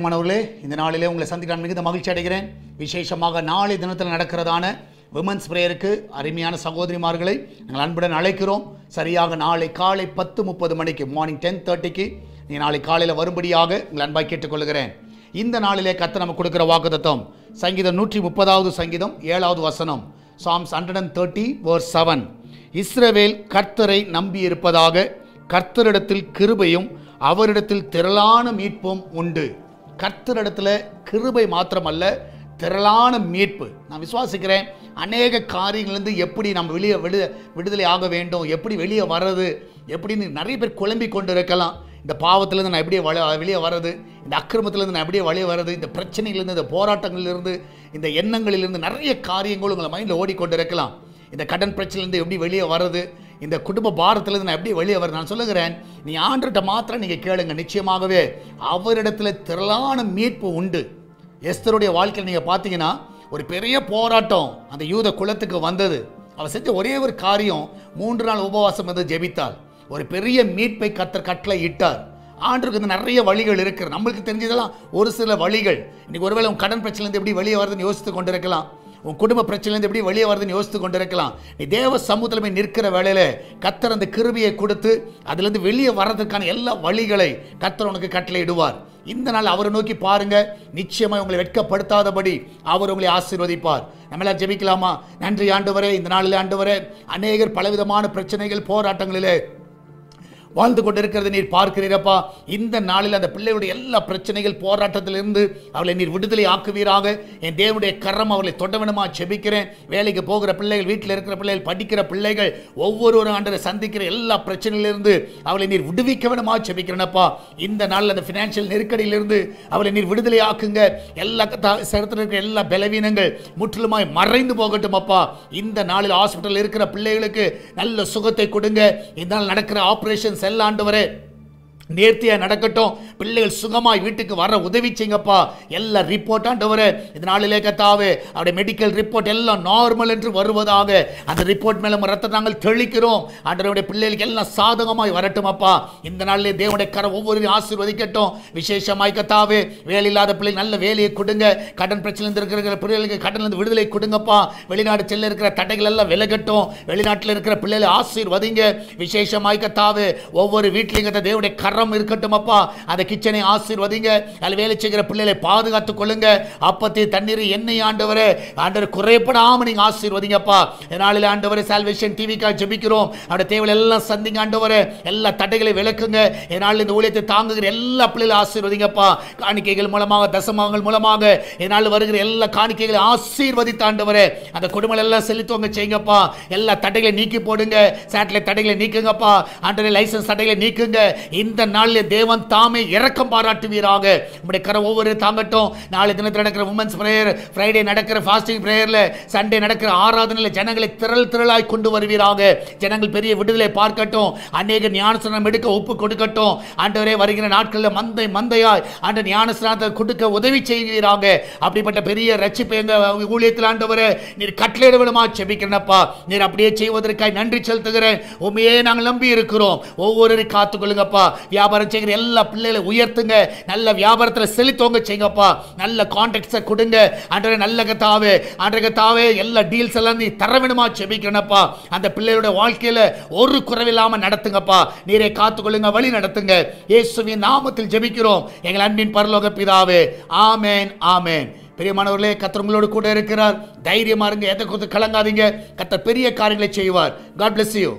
பிரியமானவர்களே, இந்த நாளிலே உங்களை சந்திக்க மிகுந்த மகிழ்ச்சி அடைகிறேன். விசேஷமாக நாளை தினத்தில் நடக்கிறதான விமன்ஸ் பிரேயருக்கு அருமையான சகோதரிமார்களை நாங்கள் அன்புடன் அழைக்கிறோம். சரியாக நாளை காலை 10:30 மணிக்கு மார்னிங் 10:30க்கு நீ நாளை காலையில் வரும்படியாக உங்கள் அன்பாய் கேட்டுக்கொள்கிறேன். இந்த நாளிலே கர்த்தர் நமக்கு கொடுக்கிற வாக்குத்தத்தம் சங்கீதம் 130வது சங்கீதம் 7வது வசனம், Psalms 130 verse 7. இஸ்ரவேல் கர்த்தரை நம்பி இருப்பதாக, கர்த்தரிடத்தில் கிருபையும் அவரிடத்தில் திரளான மீட்பும் உண்டு. கர்த்தரிடத்தில் கிருபை மாத்திரமல்ல, திரளான மீட்பு. நான் விசுவாசிக்கிறேன், அநேக காரியங்கள்லேருந்து எப்படி நம்ம விடுதலை ஆக வேண்டும், எப்படி வெளியே வர்றது, எப்படின்னு நிறைய பேர் குழம்பி கொண்டு இருக்கலாம். இந்த பாவத்திலேருந்து நான் எப்படியே வெளியே வர்றது, இந்த அக்கிரமத்திலேருந்து நான் எப்படியே வெளியே வர்றது, இந்த பிரச்சனையிலேருந்து, இந்த போராட்டங்களிலிருந்து, இந்த எண்ணங்களிலிருந்து நிறைய காரியங்கள் உங்களை மைண்டில் ஓடிக்கொண்டு இருக்கலாம். இந்த கடன் பிரச்சனையிலேருந்து எப்படி வெளியே வர்றது, இந்த குடும்ப பாரத்திலேருந்து நான் எப்படி வெளியே வர்றது. நான் சொல்லுகிறேன், நீ ஆண்டவர்கிட்ட மாத்திரம் நீங்கள் கேளுங்க, நிச்சயமாகவே அவரிடத்தில் திரளான மீட்பு உண்டு. எஸ்தருடைய வாழ்க்கையில் நீங்கள் பார்த்தீங்கன்னா ஒரு பெரிய போராட்டம் அந்த யூத குலத்துக்கு வந்தது. அவர் செஞ்ச ஒரே ஒரு காரியம், 3 நாள் உபவாசம் வந்து ஜெபித்தாள். ஒரு பெரிய மீட்பை கர்த்தர் கட்டளை இட்டார். ஆண்டவருக்கு நிறைய வழிகள் இருக்குது. நம்மளுக்கு தெரிஞ்சதெல்லாம் ஒரு சில வழிகள். இன்றைக்கி ஒருவேளை உன் கடன் பிரச்சனைலேருந்து எப்படி வெளியே வருதுன்னு யோசித்து கொண்டு இருக்கலாம். உன் குடும்ப பிரச்சனைலேருந்து எப்படி வெளியே வருதுன்னு யோசித்து கொண்டு இருக்கலாம். நீ தேவ சமூகத்தில் போய் நிற்கிற வேளையில் கர்த்தர் அந்த கிருபையை கொடுத்து அதுலேருந்து வெளியே வர்றதுக்கான எல்லா வழிகளை கர்த்தர் உனக்கு கட்டளையிடுவார். இந்த நாள் அவரை நோக்கி பாருங்க, நிச்சயமாக உங்களை வெட்கப்படுத்தாதபடி அவர் உங்களை ஆசீர்வதிப்பார். நம்மளாம் ஜெபிக்கலாமா? நன்றி ஆண்டவரே, இந்த நாளில் ஆண்டவரே, அநேகர் பலவிதமான பிரச்சனைகள் போராட்டங்களிலே வாழ்ந்து கொண்டிருக்கிறது நீர் பார்க்கிறீரப்பா. இந்த நாளில் அந்த பிள்ளைகளுடைய எல்லா பிரச்சனைகள் போராட்டத்திலிருந்து அவளை நீர் விடுதலை ஆக்குவீராக. என் தேவனுடைய கரம் அவளை தொடவனமாக செபிக்கிறேன். வேலைக்கு போகிற பிள்ளைகள், வீட்டில் இருக்கிற பிள்ளைகள், படிக்கிற பிள்ளைகள், ஒவ்வொரு ஆண்டரை சந்திக்கிற எல்லா பிரச்சனையிலிருந்து அவளை நீர் விடுவிக்க வேணுமா செபிக்கிறேனப்பா. இந்த நாளில் அந்த ஃபினான்ஷியல் நெருக்கடியிலிருந்து அவளை நீர் விடுதலை ஆக்குங்க. எல்லா சரத்தில் இருக்கிற எல்லா பலவீனங்கள் முற்றிலுமாய் மறைந்து போகட்டும் அப்பா. இந்த நாளில் ஹாஸ்பிட்டல் இருக்கிற பிள்ளைகளுக்கு நல்ல சுகத்தை கொடுங்க. இந்த நாள் நடக்கிற ஆபரேஷன் செல்லாண்டவரே நேர்த்தியாக நடக்கட்டும். பிள்ளைகள் சுகமாய் வீட்டுக்கு வர உதவி செய்யுங்கப்பா. எல்லா ரிப்போர்ட் ஆண்டவரே இந்த நாளிலே கர்த்தாவே அவருடைய மெடிக்கல் ரிப்போர்ட் எல்லாம் நார்மல் என்று வருவதாக அந்த ரிப்போர்ட் மேலே ரத்தத்தை நாங்கள் தெளிக்கிறோம். ஆண்டவருடைய பிள்ளைகளுக்கு எல்லாம் சாதகமாய் வரட்டும் அப்பா. இந்த நாளிலே தேவனுடைய கரம் ஒவ்வொரு ஆசீர்வதிக்கட்டும். விசேஷமாய் கர்த்தாவே வேலை இல்லாத பிள்ளைகள் நல்ல வேலையை கொடுங்க. கடன் பிரச்சனை இருக்கிற பிள்ளைகளுக்கு கடனிலிருந்து விடுதலை கொடுங்கப்பா. வெளிநாடு செல்ல இருக்கிற தடைகள் எல்லாம் விலகட்டும். வெளிநாட்டில் இருக்கிற பிள்ளைகளை ஆசீர்வதிங்க. விசேஷமாய் கர்த்தாவே ஒவ்வொரு வீட்டிலையும் தேவனுடைய இருக்கட்டும் அப்பா. அந்த கிச்சனை ஆசீர்வதிங்க. அதில் வேலை செய்கிற பிள்ளைகளை பாதுகாத்துக் கொள்ளுங்க. அப்பத்தி தண்ணீர் எண்ணெய் ஆண்டவரே ஆண்டவர் குறைப்படாம நீங்க ஆசீர்வதிங்கப்பா. நாளில் ஆண்டவரே சால்வேஷன் டிவிக்காக ஜெபிக்கிறோம். அவருடைய தேவைகள் எல்லாம் சந்திங்க ஆண்டவரே. எல்லா தடைகளை விளக்குங்க. நாளில் இந்த ஊழியத்தை தாங்குகிற எல்லா பிள்ளைகளை ஆசீர்வதிங்கப்பா. காணிக்கைகள் மூலமாக, தசமங்கள் மூலமாக நாளில் வருகிற எல்லா காணிக்கைகளை ஆசீர்வதித்த ஆண்டவரே அந்த குடும்பங்கள் எல்லாம் செலுத்துவங்க செய்யுங்கப்பா. எல்லா தடைகளை நீக்கி போடுங்க. சேட்டலைட் தடைகளை நீக்குங்கப்பா. ஆண்டவரே லைசன்ஸ் தடைகளை நீக்குங்க. இந்த நாளில் தேவன் தாமே இரக்கம் பாராட்டுவீராக. உங்களுடைய கரம் ஒவ்வொரு தாங்கட்டும். நாளை தினத்தில் நடக்கிற உமன்ஸ் பிரேயர், ஃப்ரைடே நடக்கிற ஃபாஸ்டிங் பிரேயரில், சண்டே நடக்கிற ஆராதனையில் ஜனங்களை திரளாய் கொண்டு வருவீராக. ஜனங்கள் பெரிய விடுதலை பார்க்கட்டும். அநேக ஞானஸ்நானம் எடுக்க ஒப்பு கொடுக்கட்டும். ஆண்டவரே வருகிற நாட்களில் மந்தையாய் ஆண்ட ஞானஸ்நானத்தை கொடுக்க உதவி செய்வீராக. அப்படிப்பட்ட பெரிய ரட்சிப்பை எங்கள் ஊழியத்தில் ஆண்டவரே நீர் கட்டளையிட வேணுமா செபிக்கிறேனப்பா. நீர் அப்படியே செய்வதற்காக நன்றி செலுத்துகிறேன். உண்மையே நாங்கள் நம்பி இருக்கிறோம். ஒவ்வொரு காத்துக்கொள்ளுங்கப்பா. வியாபாரம் செய்கிற எல்லா பிள்ளைகளை உயர்த்துங்க. நல்ல வியாபாரத்தில் செலுத்தவங்க செய்யுங்கப்பா. நல்ல கான்ட்ராக்ட்ஸை கொடுங்க ஆண்டவரே. நல்ல கர்த்தாவே எல்லா டீல்ஸ் எல்லாம் நீ தர வேணுமா செபிக்கிறேனப்பா. அந்த பிள்ளையோட வாழ்க்கையில் ஒரு குறைவில்லாமல் நடத்துங்கப்பா. நீரை காத்துக்கொள்ளுங்க, வழி நடத்துங்க. இயேசுவின் நாமத்தில் ஜெபிக்கிறோம் எங்கள் அன்பின் பரலோக பிதாவே. ஆமேன், ஆமேன். பெரியமானவர்களே, கர்த்தர் உங்களோடு கூட இருக்கிறார். தைரியமா இருங்க, எதை குறித்து கலங்காதீங்க. கர்த்தர் பெரிய காரியங்களை செய்வார். God bless you.